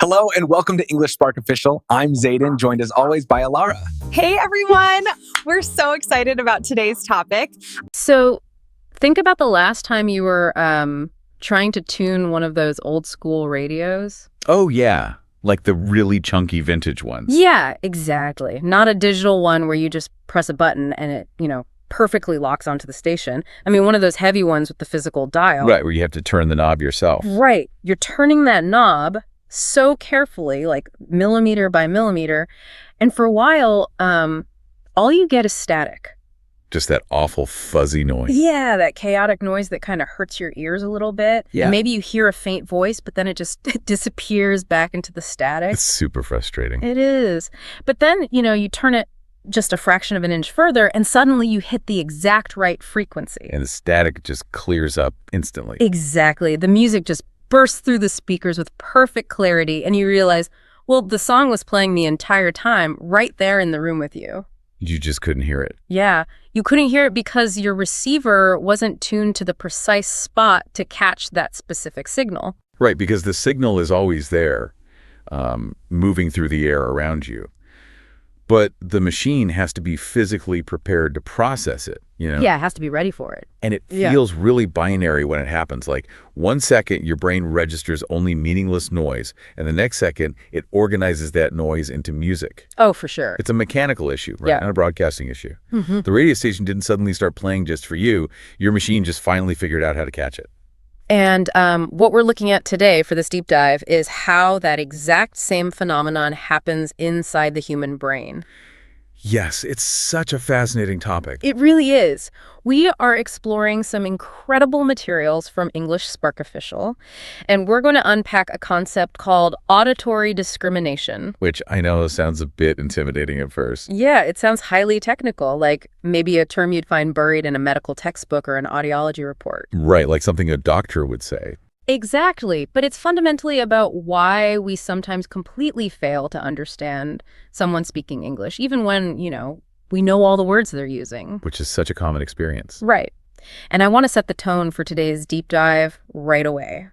Hello and welcome to English Spark Official. I'm Zayden, joined as always by Alara. Hey everyone! We're so excited about today's topic. So think about the last time you were trying to tune one of those old school radios. Oh, yeah. Like the really chunky vintage ones. Yeah, exactly. Not a digital one where you just press a button and it, perfectly locks onto the station. I mean, one of those heavy ones with the physical dial. Right, where you have to turn the knob yourself. Right. You're turning that knob so carefully, like millimeter by millimeter. And for a while, all you get is static. Just that awful fuzzy noise. Yeah, that chaotic noise that kind of hurts your ears a little bit. Yeah. And maybe you hear a faint voice, but then it just disappears back into the static. It's super frustrating. It is. But then, you turn it just a fraction of an inch further, and suddenly you hit the exact right frequency. And the static just clears up instantly. Exactly. The music just bursts through the speakers with perfect clarity, and you realize, well, the song was playing the entire time right there in the room with you. You just couldn't hear it. Yeah. You couldn't hear it because your receiver wasn't tuned to the precise spot to catch that specific signal. Right, because the signal is always there, moving through the air around you. But the machine has to be physically prepared to process it, Yeah, it has to be ready for it. And it feels really binary when it happens. Like 1 second, your brain registers only meaningless noise, and the next second, it organizes that noise into music. Oh, for sure. It's a mechanical issue, right? Yeah. Not a broadcasting issue. Mm-hmm. The radio station didn't suddenly start playing just for you. Your machine just finally figured out how to catch it. And what we're looking at today for this deep dive is how that exact same phenomenon happens inside the human brain. Yes, it's such a fascinating topic. It really is. We are exploring some incredible materials from English Spark Official, and we're going to unpack a concept called auditory discrimination. Which I know sounds a bit intimidating at first. Yeah, it sounds highly technical, like maybe a term you'd find buried in a medical textbook or an audiology report. Right, like something a doctor would say. Exactly, but it's fundamentally about why we sometimes completely fail to understand someone speaking English, even when, we know all the words they're using. Which is such a common experience. Right. And I want to set the tone for today's deep dive right away.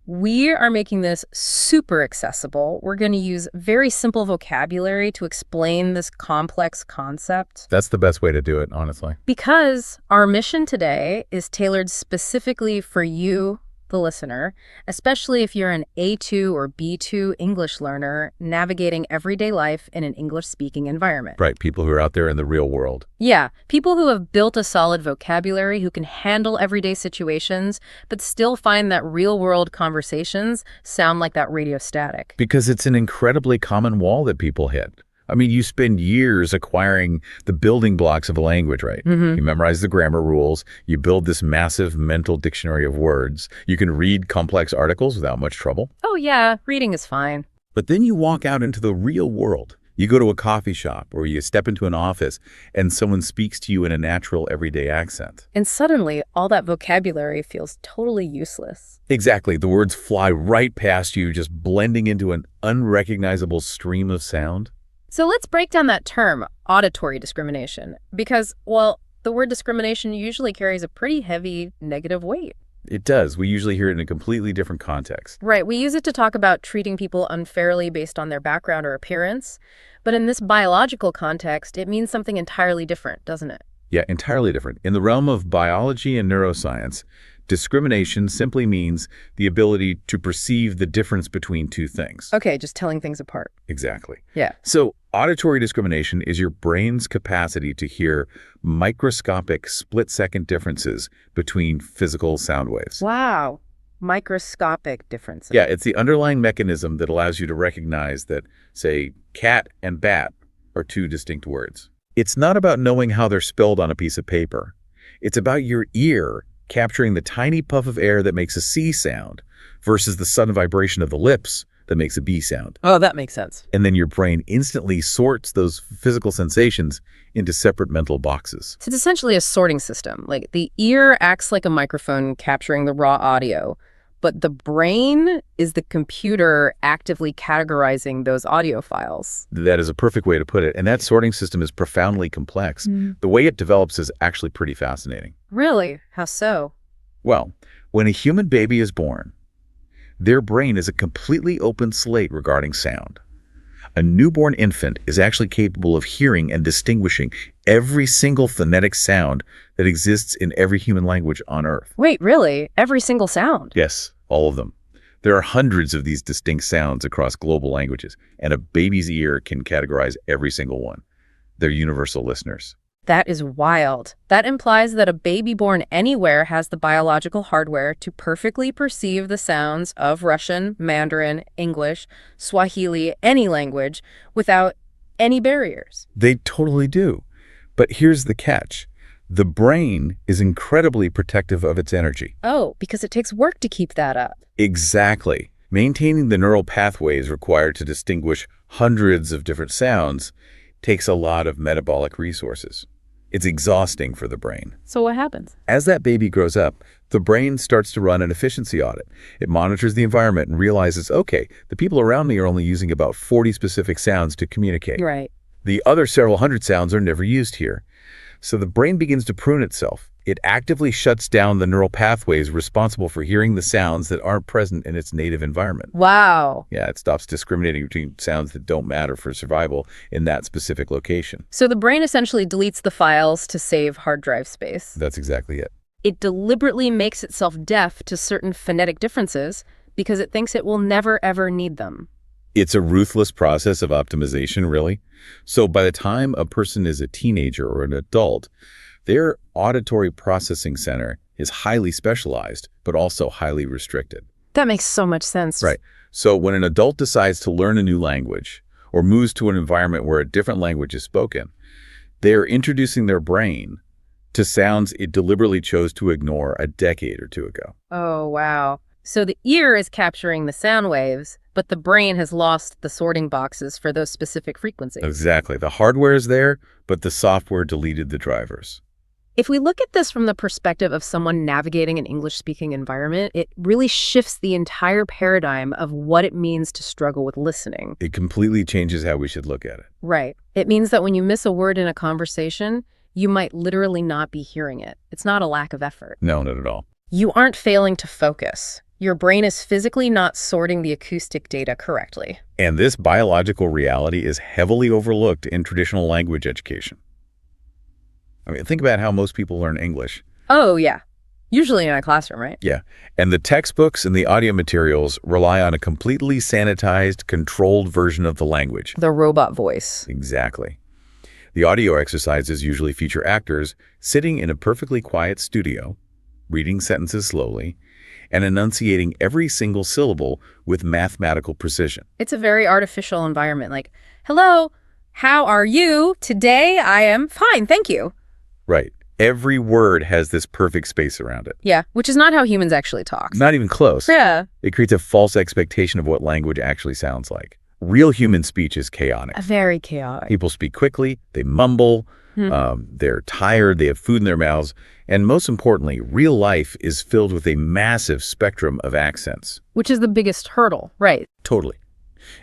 We are making this super accessible. We're going to use very simple vocabulary to explain this complex concept. That's the best way to do it, honestly. Because our mission today is tailored specifically for you, the listener, especially if you're an A2 or B2 English learner navigating everyday life in an English-speaking environment. Right, people who are out there in the real world. Yeah, people who have built a solid vocabulary, who can handle everyday situations, but still find that real-world conversations sound like that radio static. Because it's an incredibly common wall that people hit. I mean, you spend years acquiring the building blocks of a language, right? Mm-hmm. You memorize the grammar rules. You build this massive mental dictionary of words. You can read complex articles without much trouble. Oh yeah, reading is fine. But then you walk out into the real world. You go to a coffee shop or you step into an office and someone speaks to you in a natural everyday accent. And suddenly, all that vocabulary feels totally useless. Exactly. The words fly right past you, just blending into an unrecognizable stream of sound. So let's break down that term, auditory discrimination, because, well, the word discrimination usually carries a pretty heavy negative weight. It does. We usually hear it in a completely different context. Right. We use it to talk about treating people unfairly based on their background or appearance. But in this biological context, it means something entirely different, doesn't it? Yeah, entirely different. In the realm of biology and neuroscience, discrimination simply means the ability to perceive the difference between two things. Okay, just telling things apart. Exactly. Yeah. So auditory discrimination is your brain's capacity to hear microscopic split-second differences between physical sound waves. Wow. Microscopic differences. Yeah, it's the underlying mechanism that allows you to recognize that, say, cat and bat are two distinct words. It's not about knowing how they're spelled on a piece of paper. It's about your ear capturing the tiny puff of air that makes a C sound versus the sudden vibration of the lips that makes a B sound. Oh, that makes sense. And then your brain instantly sorts those physical sensations into separate mental boxes. So it's essentially a sorting system. Like the ear acts like a microphone capturing the raw audio, but the brain is the computer actively categorizing those audio files. That is a perfect way to put it. And that sorting system is profoundly complex. The way it develops is actually pretty fascinating. Really? How so? Well, when a human baby is born, Their brain is a completely open slate regarding sound. A newborn infant is actually capable of hearing and distinguishing every single phonetic sound that exists in every human language on Earth. Wait, really? Every single sound? Yes, all of them. There are hundreds of these distinct sounds across global languages, and a baby's ear can categorize every single one. They're universal listeners. That is wild. That implies that a baby born anywhere has the biological hardware to perfectly perceive the sounds of Russian, Mandarin, English, Swahili, any language, without any barriers. They totally do. But here's the catch. The brain is incredibly protective of its energy. Oh, because it takes work to keep that up. Exactly. Maintaining the neural pathways required to distinguish hundreds of different sounds takes a lot of metabolic resources. It's exhausting for the brain. So what happens? As that baby grows up, the brain starts to run an efficiency audit. It monitors the environment and realizes, okay, the people around me are only using about 40 specific sounds to communicate. Right. The other several hundred sounds are never used here. So the brain begins to prune itself. It actively shuts down the neural pathways responsible for hearing the sounds that aren't present in its native environment. Wow. Yeah, it stops discriminating between sounds that don't matter for survival in that specific location. So the brain essentially deletes the files to save hard drive space. That's exactly it. It deliberately makes itself deaf to certain phonetic differences because it thinks it will never, ever need them. It's a ruthless process of optimization, really. So by the time a person is a teenager or an adult, their auditory processing center is highly specialized, but also highly restricted. That makes so much sense. Right. So when an adult decides to learn a new language or moves to an environment where a different language is spoken, they're introducing their brain to sounds it deliberately chose to ignore a decade or two ago. Oh, wow. So the ear is capturing the sound waves, but the brain has lost the sorting boxes for those specific frequencies. Exactly. The hardware is there, but the software deleted the drivers. If we look at this from the perspective of someone navigating an English-speaking environment, it really shifts the entire paradigm of what it means to struggle with listening. It completely changes how we should look at it. Right. It means that when you miss a word in a conversation, you might literally not be hearing it. It's not a lack of effort. No, not at all. You aren't failing to focus. Your brain is physically not sorting the acoustic data correctly. And this biological reality is heavily overlooked in traditional language education. I mean, think about how most people learn English. Oh, yeah. Usually in a classroom, right? Yeah. And the textbooks and the audio materials rely on a completely sanitized, controlled version of the language. The robot voice. Exactly. The audio exercises usually feature actors sitting in a perfectly quiet studio, reading sentences slowly, and enunciating every single syllable with mathematical precision. It's a very artificial environment. Like, hello, how are you? Today I am fine, thank you. Right. Every word has this perfect space around it. Yeah, which is not how humans actually talk. Not even close. Yeah. It creates a false expectation of what language actually sounds like. Real human speech is chaotic. Very chaotic. People speak quickly, they mumble, they're tired, they have food in their mouths, and most importantly, real life is filled with a massive spectrum of accents. Which is the biggest hurdle, right? Totally.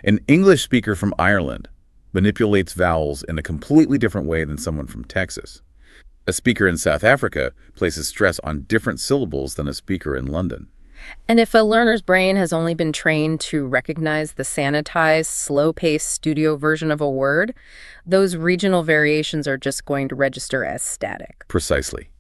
An English speaker from Ireland manipulates vowels in a completely different way than someone from Texas. A speaker in South Africa places stress on different syllables than a speaker in London. And if a learner's brain has only been trained to recognize the sanitized, slow-paced studio version of a word, those regional variations are just going to register as static. Precisely.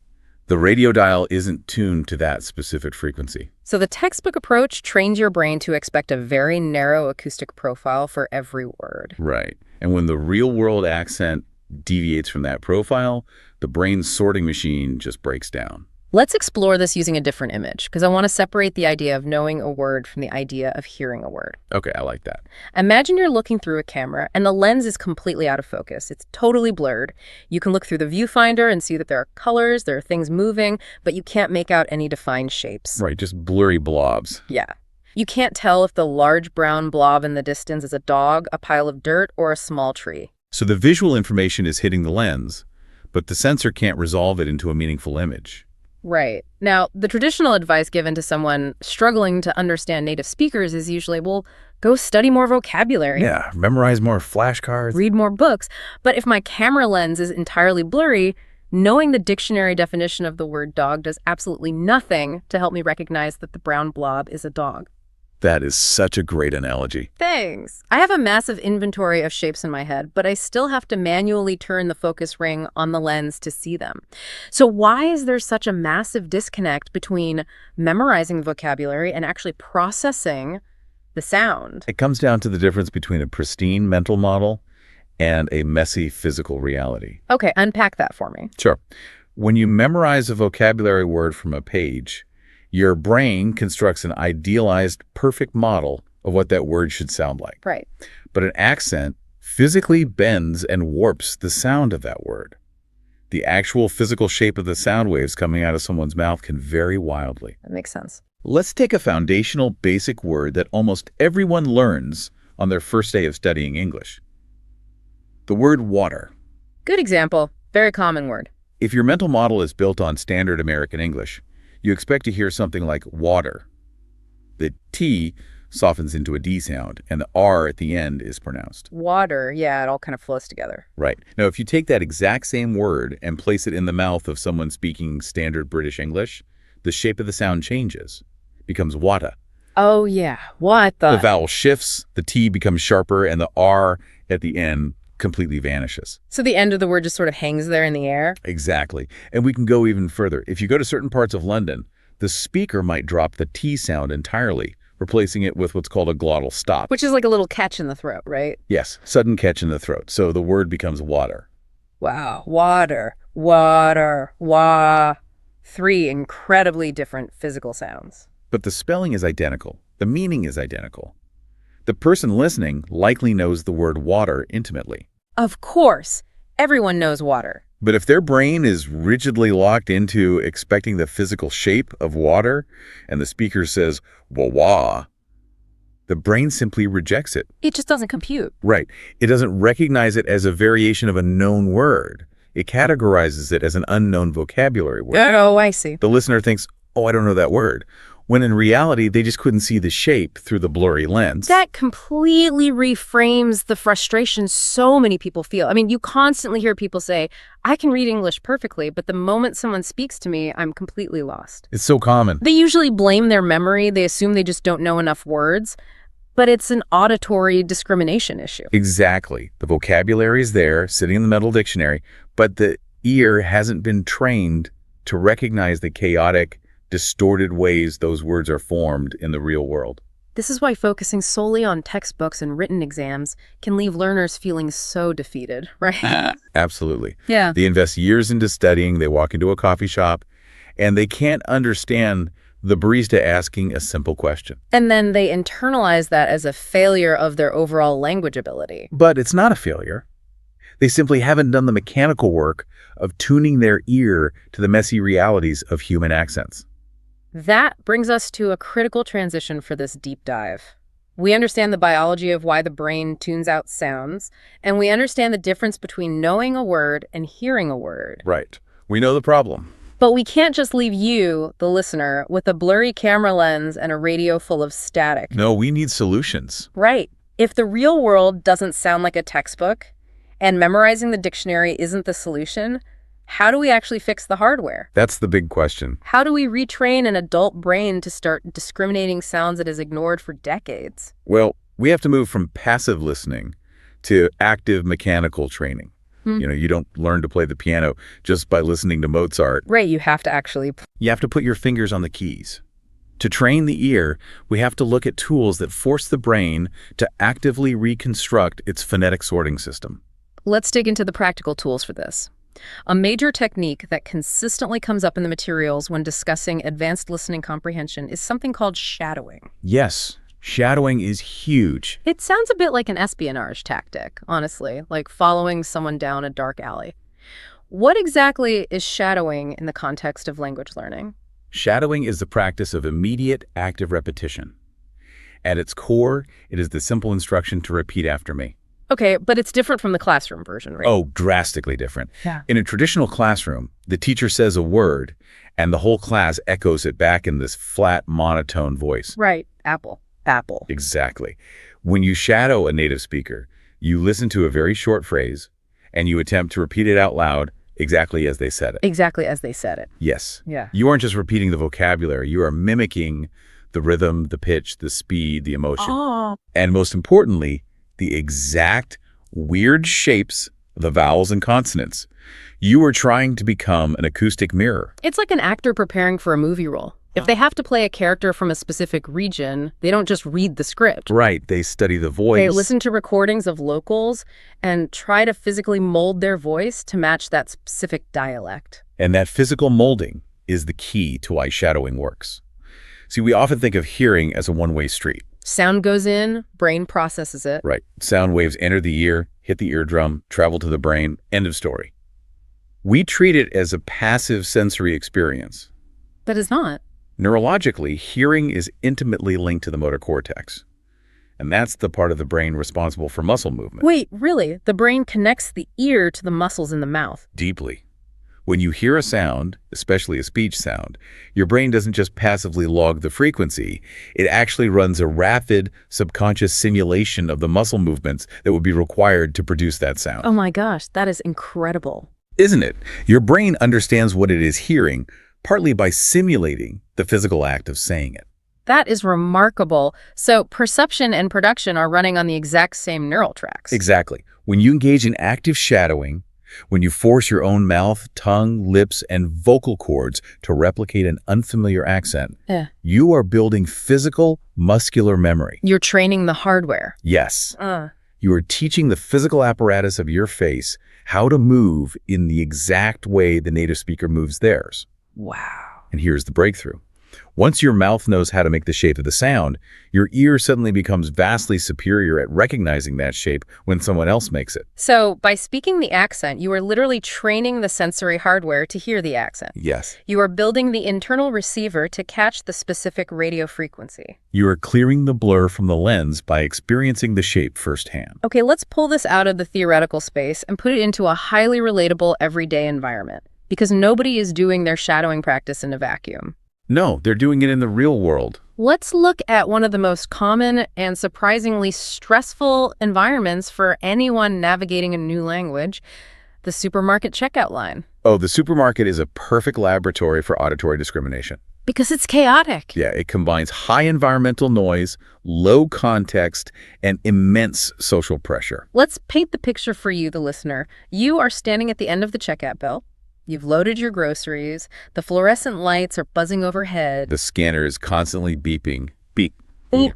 The radio dial isn't tuned to that specific frequency. So the textbook approach trains your brain to expect a very narrow acoustic profile for every word. Right. And when the real-world accent deviates from that profile, the brain's sorting machine just breaks down. Let's explore this using a different image, because I want to separate the idea of knowing a word from the idea of hearing a word. Okay, I like that. Imagine you're looking through a camera and the lens is completely out of focus. It's totally blurred. You can look through the viewfinder and see that there are colors, there are things moving, but you can't make out any defined shapes. Right, just blurry blobs. Yeah. You can't tell if the large brown blob in the distance is a dog, a pile of dirt, or a small tree. So the visual information is hitting the lens, but the sensor can't resolve it into a meaningful image. Right. Now, the traditional advice given to someone struggling to understand native speakers is usually, well, go study more vocabulary. Yeah, memorize more flashcards. Read more books. But if my camera lens is entirely blurry, knowing the dictionary definition of the word dog does absolutely nothing to help me recognize that the brown blob is a dog. That is such a great analogy. Thanks. I have a massive inventory of shapes in my head, but I still have to manually turn the focus ring on the lens to see them. So why is there such a massive disconnect between memorizing vocabulary and actually processing the sound? It comes down to the difference between a pristine mental model and a messy physical reality. Okay, unpack that for me. Sure. When you memorize a vocabulary word from a page, your brain constructs an idealized, perfect model of what that word should sound like. Right. But an accent physically bends and warps the sound of that word. The actual physical shape of the sound waves coming out of someone's mouth can vary wildly. That makes sense. Let's take a foundational basic word that almost everyone learns on their first day of studying English. The word water. Good example. Very common word. If your mental model is built on standard American English, you expect to hear something like water. The T softens into a D sound, and the R at the end is pronounced. Water, yeah, it all kind of flows together. Right. Now, if you take that exact same word and place it in the mouth of someone speaking standard British English, the shape of the sound changes, becomes wata. Oh, yeah. What the? The vowel shifts, the T becomes sharper, and the R at the end completely vanishes. So the end of the word just sort of hangs there in the air? Exactly. And we can go even further. If you go to certain parts of London, the speaker might drop the T sound entirely, replacing it with what's called a glottal stop. Which is like a little catch in the throat, right? Yes, sudden catch in the throat. So the word becomes water. Wow. Water, water, wah. 3 incredibly different physical sounds. But the spelling is identical. The meaning is identical. The person listening likely knows the word water intimately. Of course. Everyone knows water. But if their brain is rigidly locked into expecting the physical shape of water, and the speaker says, wah-wah, the brain simply rejects it. It just doesn't compute. Right. It doesn't recognize it as a variation of a known word. It categorizes it as an unknown vocabulary word. Oh, I see. The listener thinks, oh, I don't know that word, when in reality, they just couldn't see the shape through the blurry lens. That completely reframes the frustration so many people feel. I mean, you constantly hear people say, I can read English perfectly, but the moment someone speaks to me, I'm completely lost. It's so common. They usually blame their memory. They assume they just don't know enough words. But it's an auditory discrimination issue. Exactly. The vocabulary is there, sitting in the mental dictionary, but the ear hasn't been trained to recognize the chaotic, distorted ways those words are formed in the real world. This is why focusing solely on textbooks and written exams can leave learners feeling so defeated, right? Absolutely. Yeah. They invest years into studying, they walk into a coffee shop, and they can't understand the barista asking a simple question. And then they internalize that as a failure of their overall language ability. But it's not a failure. They simply haven't done the mechanical work of tuning their ear to the messy realities of human accents. That brings us to a critical transition for this deep dive. We understand the biology of why the brain tunes out sounds, and we understand the difference between knowing a word and hearing a word. Right. We know the problem. But we can't just leave you, the listener, with a blurry camera lens and a radio full of static. No, we need solutions. Right. If the real world doesn't sound like a textbook, and memorizing the dictionary isn't the solution, how do we actually fix the hardware? That's the big question. How do we retrain an adult brain to start discriminating sounds it has ignored for decades? Well, we have to move from passive listening to active mechanical training. You know, you don't learn to play the piano just by listening to Mozart. Right, you have to actually... You have to put your fingers on the keys. To train the ear, we have to look at tools that force the brain to actively reconstruct its phonetic sorting system. Let's dig into the practical tools for this. A major technique that consistently comes up in the materials when discussing advanced listening comprehension is something called shadowing. Yes, shadowing is huge. It sounds a bit like an espionage tactic, honestly, like following someone down a dark alley. What exactly is shadowing in the context of language learning? Shadowing is the practice of immediate active repetition. At its core, it is the simple instruction to repeat after me. Okay, but it's different from the classroom version, right? Oh, drastically different. Yeah. In a traditional classroom, the teacher says a word, and the whole class echoes it back in this flat, monotone voice. Right. Apple. Apple. Exactly. When you shadow a native speaker, you listen to a very short phrase, and you attempt to repeat it out loud exactly as they said it. Exactly as they said it. Yes. Yeah. You aren't just repeating the vocabulary, you are mimicking The rhythm, the pitch, the speed, the emotion. Oh, And most importantly, the exact weird shapes of the vowels and consonants. You are trying to become an acoustic mirror. It's like an actor preparing for a movie role. If they have to play a character from a specific region, they don't just read the script. Right, they study the voice. They listen to recordings of locals and try to physically mold their voice to match that specific dialect. And that physical molding is the key to why shadowing works. See, we often think of hearing as a one-way street. Sound goes in, brain processes it. Right. Sound waves enter the ear, hit the eardrum, travel to the brain, end of story. We treat it as a passive sensory experience. But it's not. Neurologically, hearing is intimately linked to the motor cortex. And that's the part of the brain responsible for muscle movement. Wait, really? The brain connects the ear to the muscles in the mouth. Deeply. When you hear a sound, especially a speech sound, your brain doesn't just passively log the frequency. It actually runs a rapid subconscious simulation of the muscle movements that would be required to produce that sound. Oh my gosh, that is incredible. Isn't it? Your brain understands what it is hearing, partly by simulating the physical act of saying it. That is remarkable. So perception and production are running on the exact same neural tracks. Exactly. When you engage in active shadowing, when you force your own mouth, tongue, lips, and vocal cords to replicate an unfamiliar accent, you are building physical, muscular memory. You're training the hardware. Yes. You are teaching the physical apparatus of your face how to move in the exact way the native speaker moves theirs. Wow. And here's the breakthrough. Once your mouth knows how to make the shape of the sound, your ear suddenly becomes vastly superior at recognizing that shape when someone else makes it. So by speaking the accent, you are literally training the sensory hardware to hear the accent. Yes. You are building the internal receiver to catch the specific radio frequency. You are clearing the blur from the lens by experiencing the shape firsthand. Okay, let's pull this out of the theoretical space and put it into a highly relatable everyday environment, because nobody is doing their shadowing practice in a vacuum. No, they're doing it in the real world. Let's look at one of the most common and surprisingly stressful environments for anyone navigating a new language, the supermarket checkout line. Oh, the supermarket is a perfect laboratory for auditory discrimination. Because it's chaotic. Yeah, it combines high environmental noise, low context, and immense social pressure. Let's paint the picture for you, the listener. You are standing at the end of the checkout belt. You've loaded your groceries. The fluorescent lights are buzzing overhead. The scanner is constantly beeping. Beep. Beep.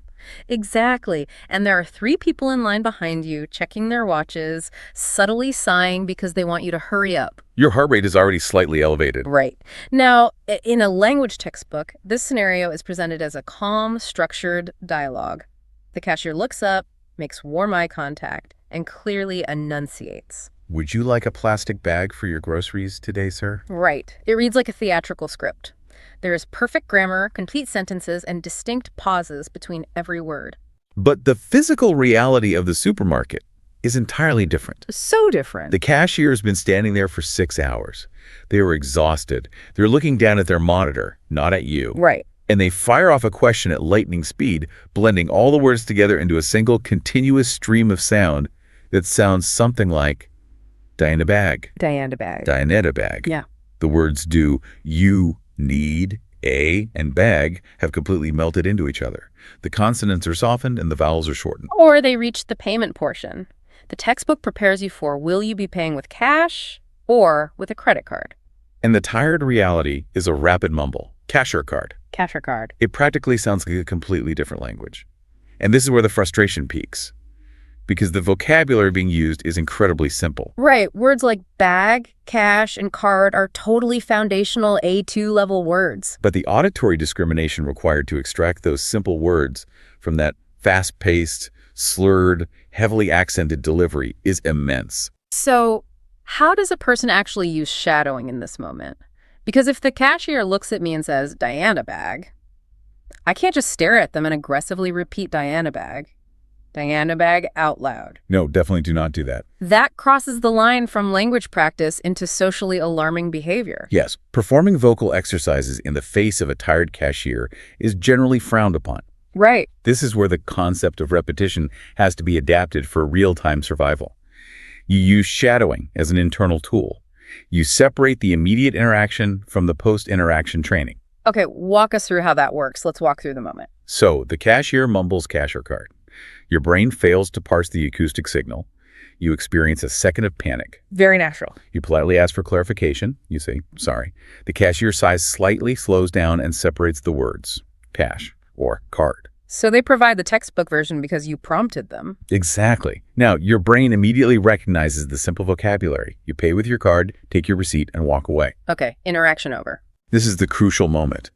Exactly. And there are 3 people in line behind you, checking their watches, subtly sighing because they want you to hurry up. Your heart rate is already slightly elevated. Right. Now, in a language textbook, this scenario is presented as a calm, structured dialogue. The cashier looks up, makes warm eye contact, and clearly enunciates. Would you like a plastic bag for your groceries today, sir? Right. It reads like a theatrical script. There is perfect grammar, complete sentences, and distinct pauses between every word. But the physical reality of the supermarket is entirely different. So different. The cashier has been standing there for 6 hours. They are exhausted. They're looking down at their monitor, not at you. Right. And they fire off a question at lightning speed, blending all the words together into a single continuous stream of sound that sounds something like Diana bag. Diana bag. Dianetta bag. Yeah. The words do, you, need, a, and bag have completely melted into each other. The consonants are softened and the vowels are shortened. Or they reach the payment portion. The textbook prepares you for, will you be paying with cash or with a credit card? And the tired reality is a rapid mumble. Cashier card. Cashier card. It practically sounds like a completely different language. And this is where the frustration peaks, because the vocabulary being used is incredibly simple. Right. Words like bag, cash, and card are totally foundational A2 level words. But the auditory discrimination required to extract those simple words from that fast-paced, slurred, heavily accented delivery is immense. So how does a person actually use shadowing in this moment? Because if the cashier looks at me and says, Diana bag, I can't just stare at them and aggressively repeat Diana bag. Diana bag out loud. No, definitely do not do that. That crosses the line from language practice into socially alarming behavior. Yes, performing vocal exercises in the face of a tired cashier is generally frowned upon. Right. This is where the concept of repetition has to be adapted for real-time survival. You use shadowing as an internal tool. You separate the immediate interaction from the post-interaction training. Okay, walk us through how that works. Let's walk through the moment. So the cashier mumbles cash or card. Your brain fails to parse the acoustic signal. You experience a second of panic. Very natural. You politely ask for clarification. You say, sorry. The cashier sighs slightly, slows down, and separates the words, cash or card. So they provide the textbook version because you prompted them. Exactly. Now, your brain immediately recognizes the simple vocabulary. You pay with your card, take your receipt, and walk away. Okay, interaction over. This is the crucial moment.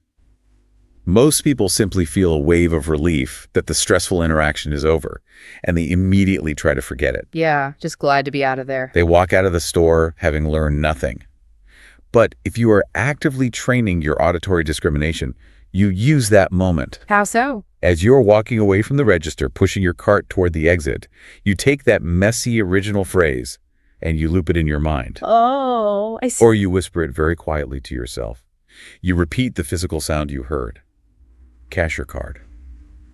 Most people simply feel a wave of relief that the stressful interaction is over, and they immediately try to forget it. Yeah, just glad to be out of there. They walk out of the store having learned nothing. But if you are actively training your auditory discrimination, you use that moment. How so? As you're walking away from the register, pushing your cart toward the exit, you take that messy original phrase and you loop it in your mind. Oh, I see. Or you whisper it very quietly to yourself. You repeat the physical sound you heard. Cash or card.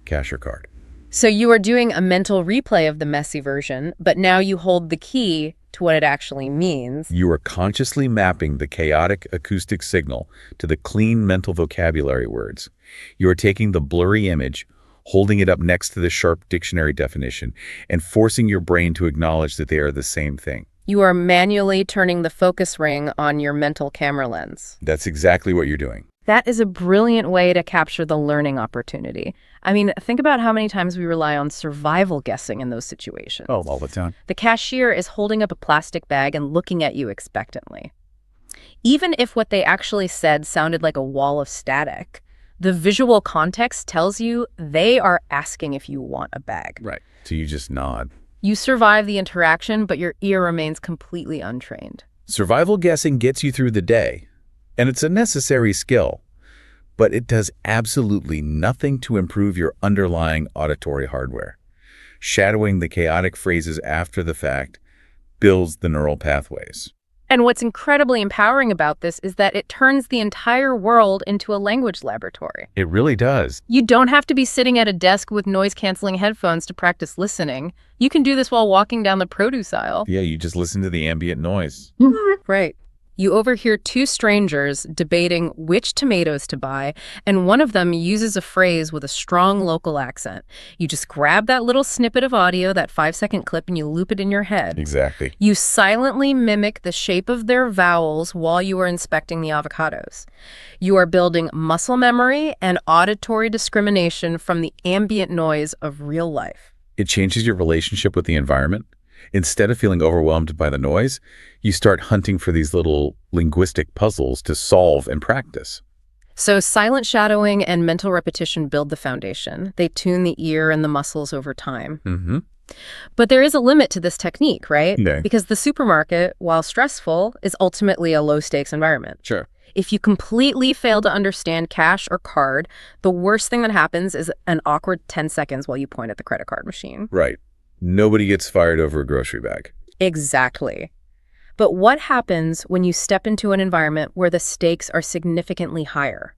Cash or card. So you are doing a mental replay of the messy version, but now you hold the key to what it actually means. You are consciously mapping the chaotic acoustic signal to the clean mental vocabulary words. You are taking the blurry image, holding it up next to the sharp dictionary definition, and forcing your brain to acknowledge that they are the same thing. You are manually turning the focus ring on your mental camera lens. That's exactly what you're doing. That is a brilliant way to capture the learning opportunity. I mean, think about how many times we rely on survival guessing in those situations. Oh, all the time. The cashier is holding up a plastic bag and looking at you expectantly. Even if what they actually said sounded like a wall of static, the visual context tells you they are asking if you want a bag. Right. So you just nod. You survive the interaction, but your ear remains completely untrained. Survival guessing gets you through the day, and it's a necessary skill, but it does absolutely nothing to improve your underlying auditory hardware. Shadowing the chaotic phrases after the fact builds the neural pathways. And what's incredibly empowering about this is that it turns the entire world into a language laboratory. It really does. You don't have to be sitting at a desk with noise-canceling headphones to practice listening. You can do this while walking down the produce aisle. Yeah, you just listen to the ambient noise. Right. You overhear two strangers debating which tomatoes to buy, and one of them uses a phrase with a strong local accent. You just grab that little snippet of audio, that 5-second clip, and you loop it in your head. Exactly. You silently mimic the shape of their vowels while you are inspecting the avocados. You are building muscle memory and auditory discrimination from the ambient noise of real life. It changes your relationship with the environment. Instead of feeling overwhelmed by the noise, you start hunting for these little linguistic puzzles to solve and practice. So silent shadowing and mental repetition build the foundation. They tune the ear and the muscles over time. Mm-hmm. But there is a limit to this technique, right? Yeah. Because the supermarket, while stressful, is ultimately a low-stakes environment. Sure. If you completely fail to understand cash or card, the worst thing that happens is an awkward 10 seconds while you point at the credit card machine. Right. Nobody gets fired over a grocery bag. Exactly. But what happens when you step into an environment where the stakes are significantly higher?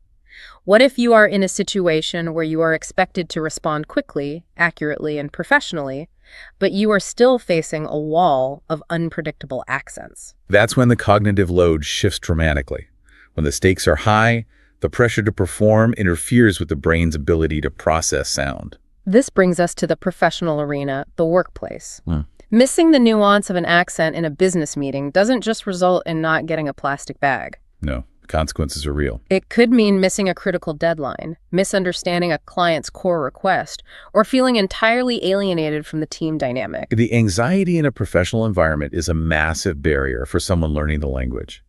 What if you are in a situation where you are expected to respond quickly, accurately, and professionally, but you are still facing a wall of unpredictable accents? That's when the cognitive load shifts dramatically. When the stakes are high, the pressure to perform interferes with the brain's ability to process sound. This brings us to the professional arena, the workplace. Missing the nuance of an accent in a business meeting doesn't just result in not getting a plastic bag. No, the consequences are real. It could mean missing a critical deadline, misunderstanding a client's core request, or feeling entirely alienated from the team dynamic. The anxiety in a professional environment is a massive barrier for someone learning the language.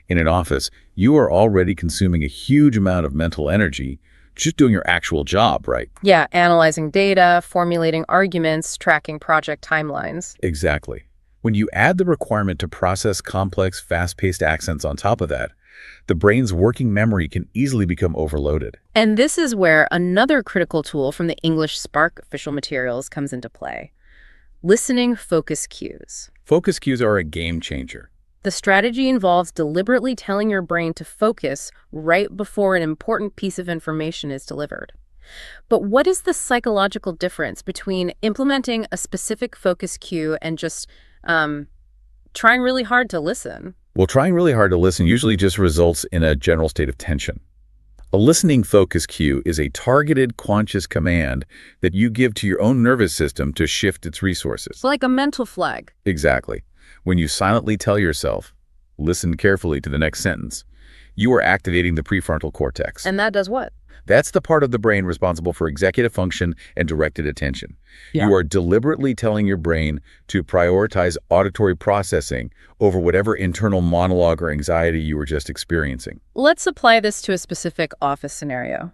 In an office, you are already consuming a huge amount of mental energy just doing your actual job, right? Yeah, analyzing data, formulating arguments, tracking project timelines. Exactly. When you add the requirement to process complex, fast-paced accents on top of that, the brain's working memory can easily become overloaded. And this is where another critical tool from the English Spark official materials comes into play. Listening focus cues. Focus cues are a game changer. The strategy involves deliberately telling your brain to focus right before an important piece of information is delivered. But what is the psychological difference between implementing a specific focus cue and just trying really hard to listen? Well, trying really hard to listen usually just results in a general state of tension. A listening focus cue is a targeted conscious command that you give to your own nervous system to shift its resources. It's like a mental flag. Exactly. When you silently tell yourself, listen carefully to the next sentence, you are activating the prefrontal cortex. And that does what? That's the part of the brain responsible for executive function and directed attention. Yeah. You are deliberately telling your brain to prioritize auditory processing over whatever internal monologue or anxiety you were just experiencing. Let's apply this to a specific office scenario.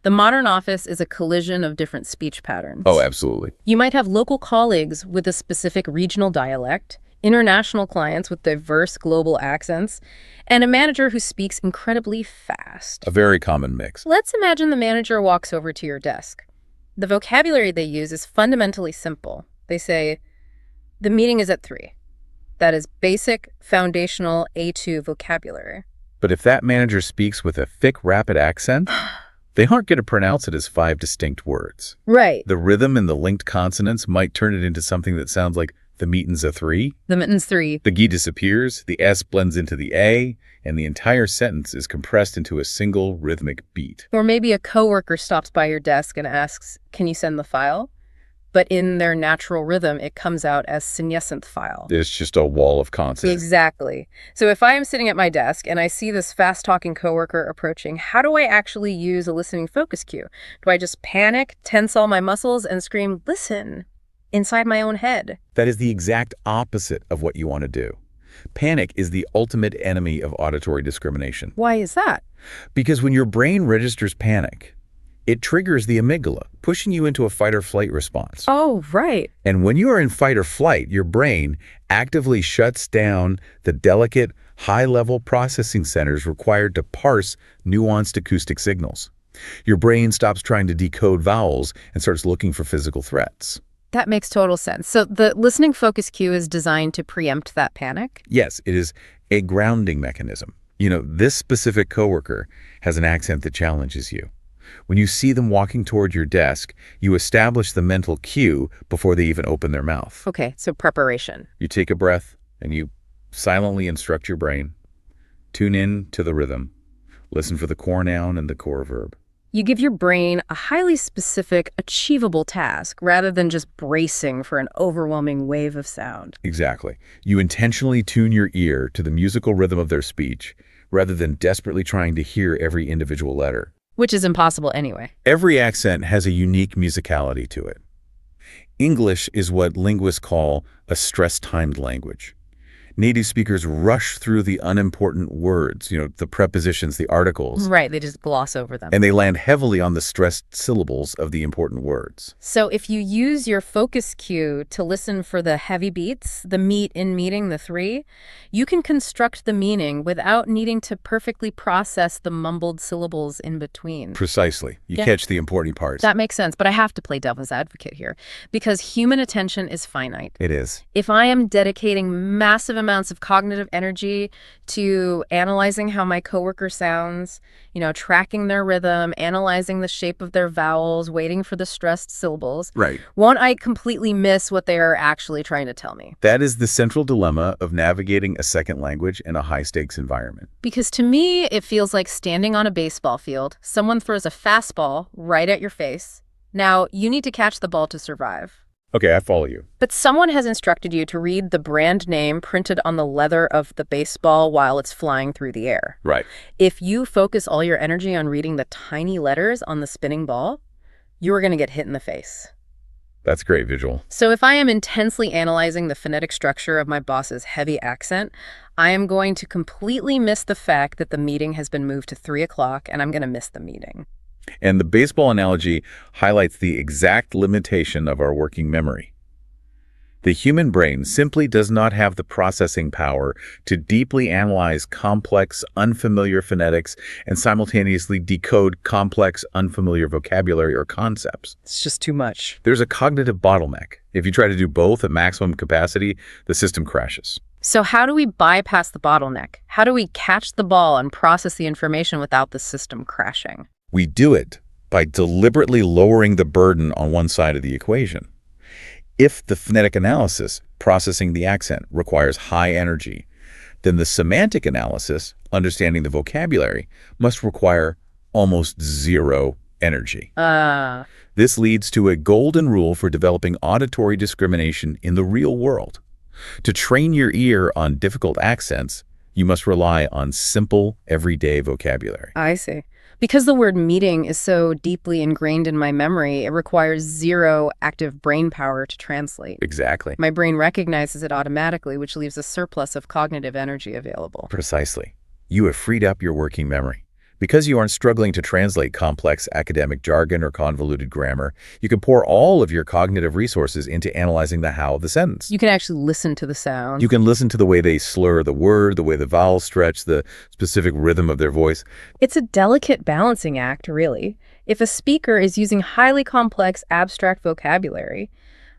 The modern office is a collision of different speech patterns. Oh, absolutely. You might have local colleagues with a specific regional dialect, international clients with diverse global accents, and a manager who speaks incredibly fast. A very common mix. Let's imagine the manager walks over to your desk. The vocabulary they use is fundamentally simple. They say, "The meeting is at 3." That is basic, foundational A2 vocabulary. But if that manager speaks with a thick, rapid accent, they aren't going to pronounce it as 5 distinct words. Right. The rhythm and the linked consonants might turn it into something that sounds like the meeting's a 3. The mitten's 3. The G disappears, the S blends into the A, and the entire sentence is compressed into a single rhythmic beat. Or maybe a coworker stops by your desk and asks, "Can you send the file?" But in their natural rhythm, it comes out as senescent file. It's just a wall of consonants. Exactly. So if I am sitting at my desk and I see this fast-talking coworker approaching, how do I actually use a listening focus cue? Do I just panic, tense all my muscles, and scream, "Listen," inside my own head? That is the exact opposite of what you want to do. Panic is the ultimate enemy of auditory discrimination. Why is that? Because when your brain registers panic, it triggers the amygdala, pushing you into a fight or flight response. Oh, right. And when you are in fight or flight, your brain actively shuts down the delicate, high-level processing centers required to parse nuanced acoustic signals. Your brain stops trying to decode vowels and starts looking for physical threats. That makes total sense. So the listening focus cue is designed to preempt that panic? Yes, it is a grounding mechanism. You know, this specific coworker has an accent that challenges you. When you see them walking toward your desk, you establish the mental cue before they even open their mouth. Okay, so preparation. You take a breath and you silently instruct your brain. Tune in to the rhythm. Listen for the core noun and the core verb. You give your brain a highly specific, achievable task rather than just bracing for an overwhelming wave of sound. Exactly. You intentionally tune your ear to the musical rhythm of their speech rather than desperately trying to hear every individual letter. Which is impossible anyway. Every accent has a unique musicality to it. English is what linguists call a stress-timed language. Native speakers rush through the unimportant words, the prepositions, the articles. Right, they just gloss over them. And they land heavily on the stressed syllables of the important words. So if you use your focus cue to listen for the heavy beats, the meat in meeting, the 3, you can construct the meaning without needing to perfectly process the mumbled syllables in between. Precisely. You catch the important parts. That makes sense, but I have to play devil's advocate here because human attention is finite. It is. If I am dedicating massive amounts of cognitive energy to analyzing how my coworker sounds, tracking their rhythm, analyzing the shape of their vowels, waiting for the stressed syllables, Right. won't I completely miss what they are actually trying to tell me? That is the central dilemma of navigating a second language in a high-stakes environment. Because to me, it feels like standing on a baseball field. Someone throws a fastball right at your face. Now, you need to catch the ball to survive. Okay, I follow you. But someone has instructed you to read the brand name printed on the leather of the baseball while it's flying through the air. Right. If you focus all your energy on reading the tiny letters on the spinning ball, you are going to get hit in the face. That's a great visual. So if I am intensely analyzing the phonetic structure of my boss's heavy accent, I am going to completely miss the fact that the meeting has been moved to 3 o'clock and I'm going to miss the meeting. And the baseball analogy highlights the exact limitation of our working memory. The human brain simply does not have the processing power to deeply analyze complex, unfamiliar phonetics and simultaneously decode complex, unfamiliar vocabulary or concepts. It's just too much. There's a cognitive bottleneck. If you try to do both at maximum capacity, the system crashes. So how do we bypass the bottleneck? How do we catch the ball and process the information without the system crashing? We do it by deliberately lowering the burden on one side of the equation. If the phonetic analysis, processing the accent, requires high energy, then the semantic analysis, understanding the vocabulary, must require almost zero energy. Ah. This leads to a golden rule for developing auditory discrimination in the real world. To train your ear on difficult accents, you must rely on simple, everyday vocabulary. I see. Because the word meeting is so deeply ingrained in my memory, it requires zero active brain power to translate. Exactly. My brain recognizes it automatically, which leaves a surplus of cognitive energy available. Precisely. You have freed up your working memory. Because you aren't struggling to translate complex academic jargon or convoluted grammar, you can pour all of your cognitive resources into analyzing the how of the sentence. You can actually listen to the sound. You can listen to the way they slur the word, the way the vowels stretch, the specific rhythm of their voice. It's a delicate balancing act, really. If a speaker is using highly complex, abstract vocabulary,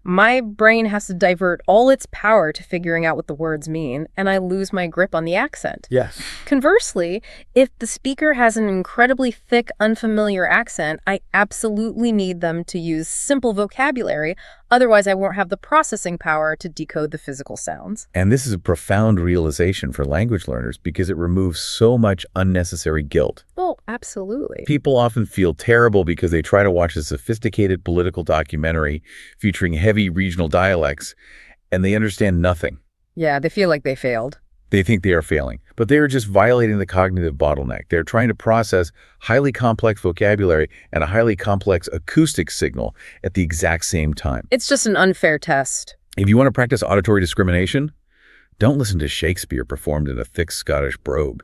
my brain has to divert all its power to figuring out what the words mean, and I lose my grip on the accent. Yes. Conversely, if the speaker has an incredibly thick, unfamiliar accent, I absolutely need them to use simple vocabulary, otherwise I won't have the processing power to decode the physical sounds. And this is a profound realization for language learners because it removes so much unnecessary guilt. Oh, absolutely. People often feel terrible because they try to watch a sophisticated political documentary featuring heavy regional dialects, and they understand nothing. Yeah, they feel like they failed. They think they are failing, but they are just violating the cognitive bottleneck. They're trying to process highly complex vocabulary and a highly complex acoustic signal at the exact same time. It's just an unfair test. If you want to practice auditory discrimination, don't listen to Shakespeare performed in a thick Scottish brogue.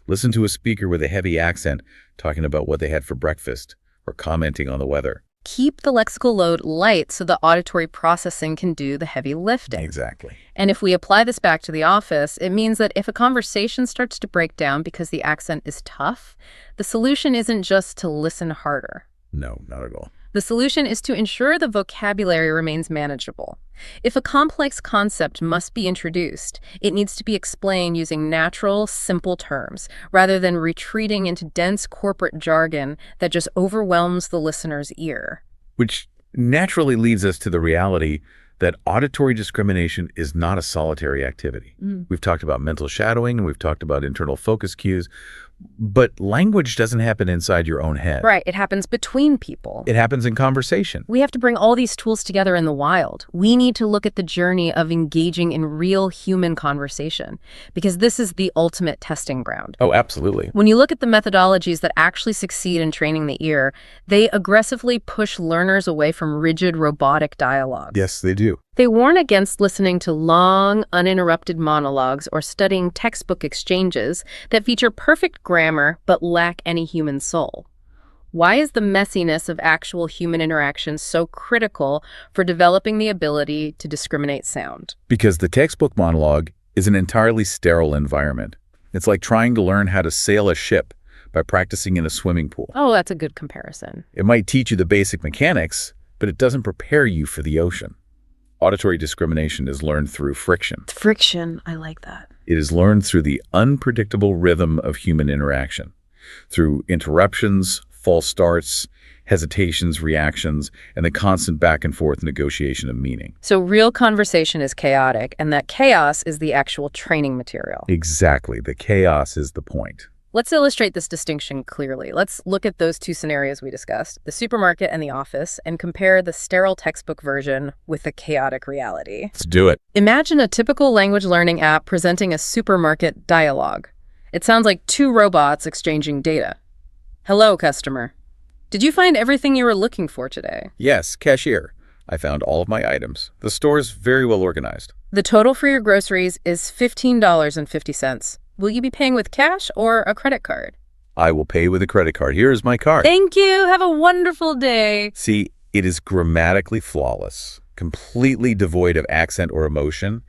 Listen to a speaker with a heavy accent talking about what they had for breakfast or commenting on the weather. Keep the lexical load light so the auditory processing can do the heavy lifting. Exactly. And if we apply this back to the office, it means that if a conversation starts to break down because the accent is tough, the solution isn't just to listen harder. No, not at all. The solution is to ensure the vocabulary remains manageable. If a complex concept must be introduced, it needs to be explained using natural, simple terms, rather than retreating into dense corporate jargon that just overwhelms the listener's ear. Which naturally leads us to the reality that auditory discrimination is not a solitary activity. We've talked about mental shadowing, and we've talked about internal focus cues, but language doesn't happen inside your own head. Right, it happens between people. It happens in conversation. We have to bring all these tools together in the wild. We need to look at the journey of engaging in real human conversation, because this is the ultimate testing ground. Oh, absolutely. When you look at the methodologies that actually succeed in training the ear, they aggressively push learners away from rigid robotic dialogue. Yes, they do. They warn against listening to long, uninterrupted monologues or studying textbook exchanges that feature perfect grammar but lack any human soul. Why is the messiness of actual human interaction so critical for developing the ability to discriminate sound? Because the textbook monologue is an entirely sterile environment. It's like trying to learn how to sail a ship by practicing in a swimming pool. Oh, that's a good comparison. It might teach you the basic mechanics, but it doesn't prepare you for the ocean. Auditory discrimination is learned through friction. Friction, I like that. It is learned through the unpredictable rhythm of human interaction, through interruptions, false starts, hesitations, reactions, and the constant back and forth negotiation of meaning. So real conversation is chaotic, and that chaos is the actual training material. Exactly. The chaos is the point. Let's illustrate this distinction clearly. Let's look at those two scenarios we discussed, the supermarket and the office, and compare the sterile textbook version with the chaotic reality. Let's do it. Imagine a typical language learning app presenting a supermarket dialogue. It sounds like two robots exchanging data. Hello, customer. Did you find everything you were looking for today? Yes, cashier. I found all of my items. The store's very well organized. The total for your groceries is $15.50. Will you be paying with cash or a credit card? I will pay with a credit card. Here is my card. Thank you. Have a wonderful day. See, it is grammatically flawless, completely devoid of accent or emotion,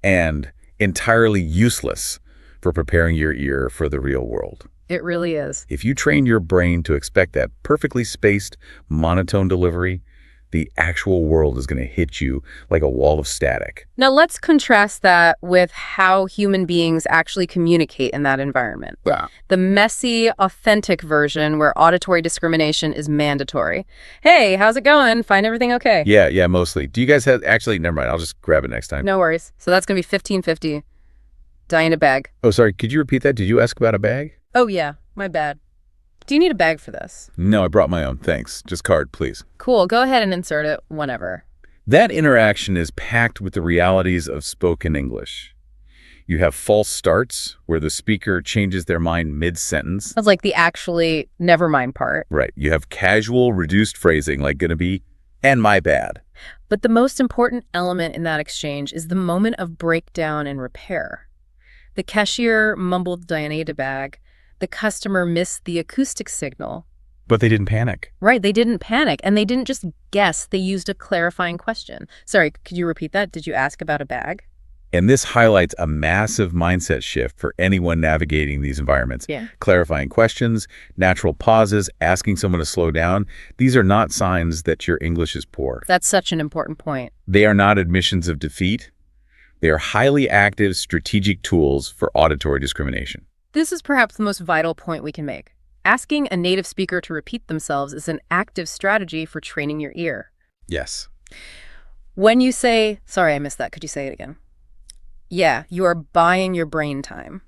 and entirely useless for preparing your ear for the real world. It really is. If you train your brain to expect that perfectly spaced, monotone delivery, the actual world is going to hit you like a wall of static. Now let's contrast that with how human beings actually communicate in that environment. Yeah. The messy, authentic version where auditory discrimination is mandatory. Hey, how's it going? Find everything okay? Yeah, mostly. Do you guys have, actually, never mind, I'll just grab it next time. No worries. So that's going to be $15.50. Die in a bag. Oh, sorry, could you repeat that? Did you ask about a bag? Oh yeah, my bad. Do you need a bag for this? No, I brought my own, thanks. Just card, please. Cool, go ahead and insert it whenever. That interaction is packed with the realities of spoken English. You have false starts, where the speaker changes their mind mid-sentence. That's like the actually never mind part. Right. You have casual, reduced phrasing, like gonna be, and my bad. But the most important element in that exchange is the moment of breakdown and repair. The cashier mumbled Dianeta bag. The customer missed the acoustic signal. But they didn't panic. Right, they didn't panic, and they didn't just guess. They used a clarifying question. Sorry, could you repeat that? Did you ask about a bag? And this highlights a massive mindset shift for anyone navigating these environments. Yeah. Clarifying questions, natural pauses, asking someone to slow down. These are not signs that your English is poor. That's such an important point. They are not admissions of defeat. They are highly active strategic tools for auditory discrimination. This is perhaps the most vital point we can make. Asking a native speaker to repeat themselves is an active strategy for training your ear. Yes. When you say, sorry, I missed that. Could you say it again? Yeah, you are buying your brain time.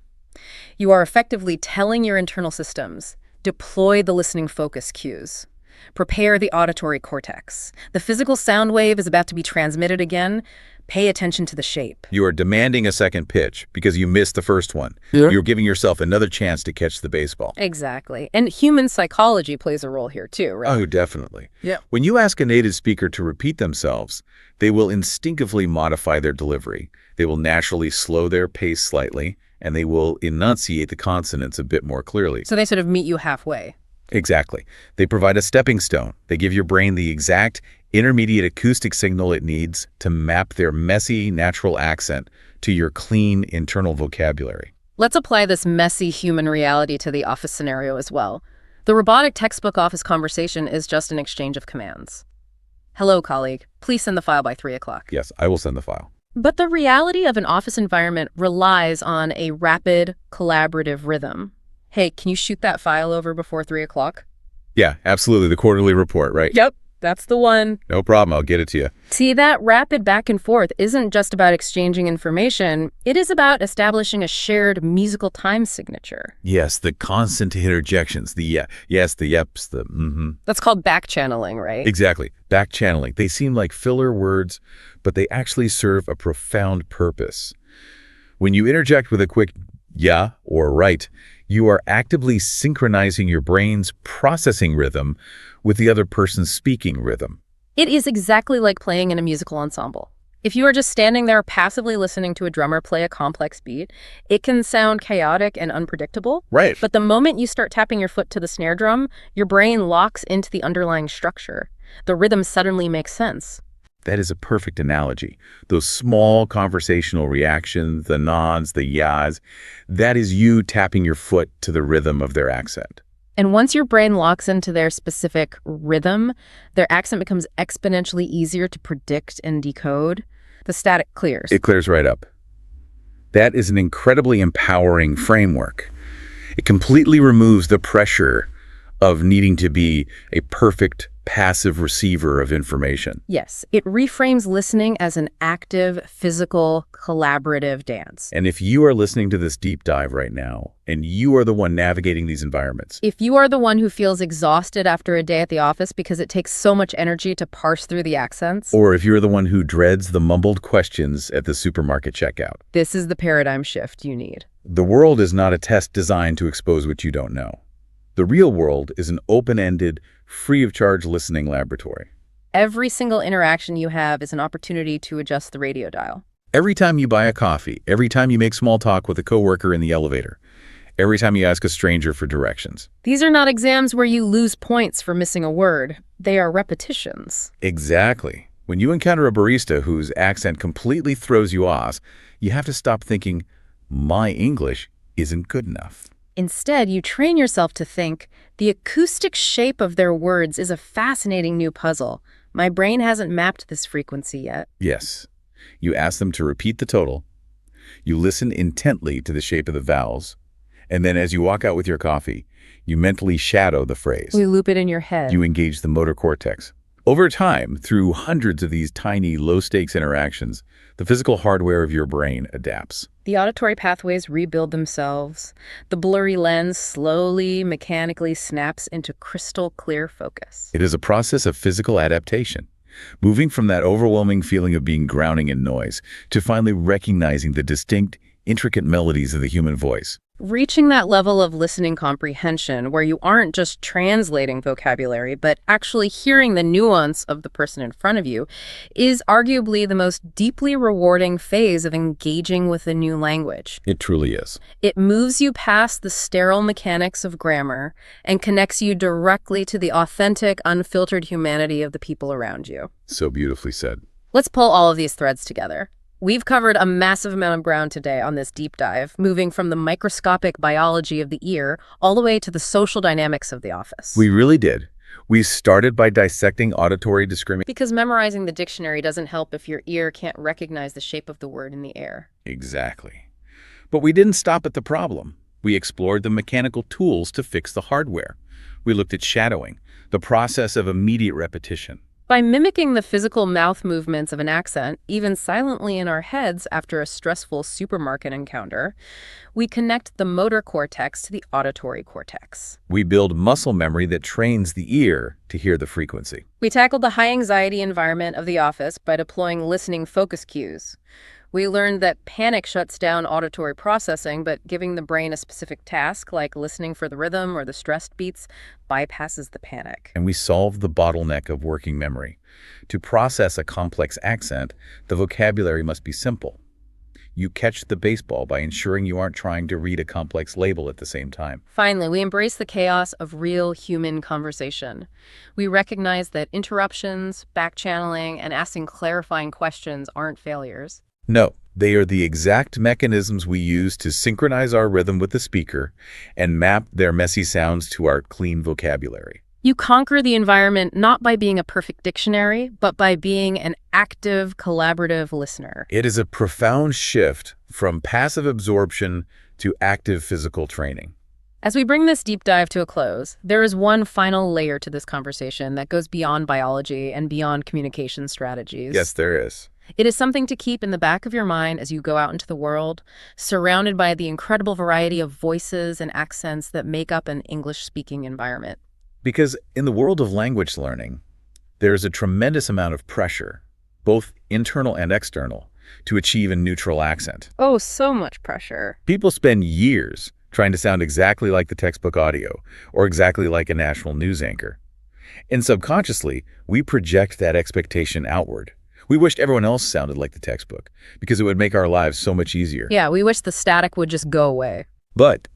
You are effectively telling your internal systems, deploy the listening focus cues. Prepare the auditory cortex. The physical sound wave is about to be transmitted again. Pay attention to the shape. You are demanding a second pitch because you missed the first one. Yeah. You're giving yourself another chance to catch the baseball. Exactly. And human psychology plays a role here too, right? Oh, definitely. Yeah. When you ask a native speaker to repeat themselves, they will instinctively modify their delivery. They will naturally slow their pace slightly, and they will enunciate the consonants a bit more clearly. So they sort of meet you halfway. Exactly. They provide a stepping stone. They give your brain the exact intermediate acoustic signal it needs to map their messy, natural accent to your clean internal vocabulary. Let's apply this messy human reality to the office scenario as well. The robotic textbook office conversation is just an exchange of commands. Hello, colleague. Please send the file by 3 o'clock. Yes, I will send the file. But the reality of an office environment relies on a rapid, collaborative rhythm. Hey, can you shoot that file over before 3 o'clock? Yeah, absolutely. The quarterly report, right? Yep, that's the one. No problem. I'll get it to you. See, that rapid back and forth isn't just about exchanging information. It is about establishing a shared musical time signature. Yes, the constant interjections, the yes, the yeps, the mm-hmm. That's called backchanneling, right? Exactly. Backchanneling. They seem like filler words, but they actually serve a profound purpose. When you interject with a quick yeah or right, you are actively synchronizing your brain's processing rhythm with the other person's speaking rhythm. It is exactly like playing in a musical ensemble. If you are just standing there passively listening to a drummer play a complex beat, it can sound chaotic and unpredictable. Right. But the moment you start tapping your foot to the snare drum, your brain locks into the underlying structure. The rhythm suddenly makes sense. That is a perfect analogy. Those small conversational reactions, the nods, the yas, that is you tapping your foot to the rhythm of their accent. And once your brain locks into their specific rhythm, their accent becomes exponentially easier to predict and decode. The static clears. It clears right up. That is an incredibly empowering framework. It completely removes the pressure of needing to be a perfect passive receiver of information. Yes, it reframes listening as an active, physical, collaborative dance. And if you are listening to this deep dive right now, and you are the one navigating these environments, If you are the one who feels exhausted after a day at the office because it takes so much energy to parse through the accents, or if you're the one who dreads the mumbled questions at the supermarket checkout, this is the paradigm shift you need. the world is not a test designed to expose what you don't know. The real world is an open-ended, free-of-charge listening laboratory. Every single interaction you have is an opportunity to adjust the radio dial. Every time you buy a coffee, every time you make small talk with a coworker in the elevator, every time you ask a stranger for directions. These are not exams where you lose points for missing a word. They are repetitions. Exactly. When you encounter a barista whose accent completely throws you off, you have to stop thinking, my English isn't good enough. Instead, you train yourself to think, the acoustic shape of their words is a fascinating new puzzle. My brain hasn't mapped this frequency yet. Yes. You ask them to repeat the total. You listen intently to the shape of the vowels. And then as you walk out with your coffee, you mentally shadow the phrase. We loop it in your head. You engage the motor cortex. Over time, through hundreds of these tiny, low-stakes interactions, the physical hardware of your brain adapts. The auditory pathways rebuild themselves. The blurry lens slowly, mechanically snaps into crystal clear focus. It is a process of physical adaptation, moving from that overwhelming feeling of being drowning in noise to finally recognizing the distinct, intricate melodies of the human voice. Reaching that level of listening comprehension where you aren't just translating vocabulary, but actually hearing the nuance of the person in front of you is arguably the most deeply rewarding phase of engaging with a new language. It truly is. It moves you past the sterile mechanics of grammar and connects you directly to the authentic, unfiltered humanity of the people around you. So beautifully said. Let's pull all of these threads together. We've covered a massive amount of ground today on this deep dive, moving from the microscopic biology of the ear all the way to the social dynamics of the office. We really did. We started by dissecting auditory discrimination. Because memorizing the dictionary doesn't help if your ear can't recognize the shape of the word in the air. Exactly. But we didn't stop at the problem. We explored the mechanical tools to fix the hardware. We looked at shadowing, the process of immediate repetition. By mimicking the physical mouth movements of an accent, even silently in our heads after a stressful supermarket encounter, we connect the motor cortex to the auditory cortex. We build muscle memory that trains the ear to hear the frequency. We tackled the high-anxiety environment of the office by deploying listening focus cues. We learned that panic shuts down auditory processing, but giving the brain a specific task, like listening for the rhythm or the stressed beats, bypasses the panic. And we solved the bottleneck of working memory. To process a complex accent, the vocabulary must be simple. You catch the baseball by ensuring you aren't trying to read a complex label at the same time. Finally, we embrace the chaos of real human conversation. We recognize that interruptions, backchanneling, and asking clarifying questions aren't failures. No, they are the exact mechanisms we use to synchronize our rhythm with the speaker and map their messy sounds to our clean vocabulary. You conquer the environment not by being a perfect dictionary, but by being an active, collaborative listener. It is a profound shift from passive absorption to active physical training. As we bring this deep dive to a close, there is one final layer to this conversation that goes beyond biology and beyond communication strategies. Yes, there is. It is something to keep in the back of your mind as you go out into the world, surrounded by the incredible variety of voices and accents that make up an English-speaking environment. Because in the world of language learning, there is a tremendous amount of pressure, both internal and external, to achieve a neutral accent. Oh, so much pressure. People spend years trying to sound exactly like the textbook audio or exactly like a national news anchor. And subconsciously, we project that expectation outward. We wished everyone else sounded like the textbook because it would make our lives so much easier. Yeah, we wish the static would just go away. But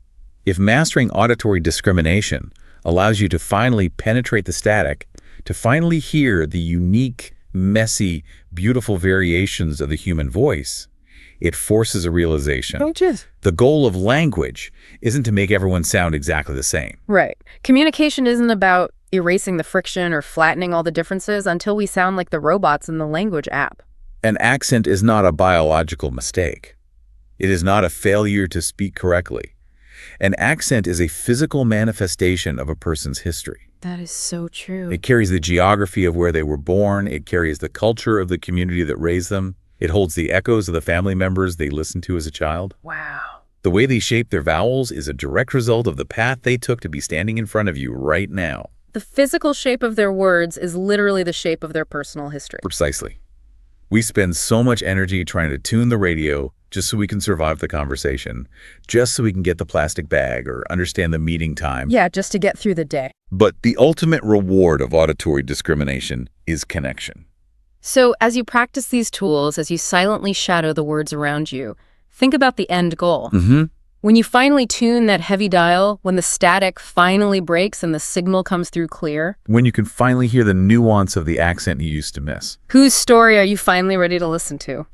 if mastering auditory discrimination allows you to finally penetrate the static, to finally hear the unique, messy, beautiful variations of the human voice, it forces a realization. The goal of language isn't to make everyone sound exactly the same. Right. Communication isn't about erasing the friction or flattening all the differences until we sound like the robots in the language app. An accent is not a biological mistake. It is not a failure to speak correctly. An accent is a physical manifestation of a person's history. That is so true. It carries the geography of where they were born. It carries the culture of the community that raised them. It holds the echoes of the family members they listened to as a child. Wow. The way they shape their vowels is a direct result of the path they took to be standing in front of you right now. The physical shape of their words is literally the shape of their personal history. Precisely. We spend so much energy trying to tune the radio just so we can survive the conversation, just so we can get the plastic bag or understand the meeting time. Yeah, just to get through the day. But the ultimate reward of auditory discrimination is connection. So as you practice these tools, as you silently shadow the words around you, think about the end goal. When you finally tune that heavy dial, when the static finally breaks and the signal comes through clear. When you can finally hear the nuance of the accent you used to miss. Whose story are you finally ready to listen to?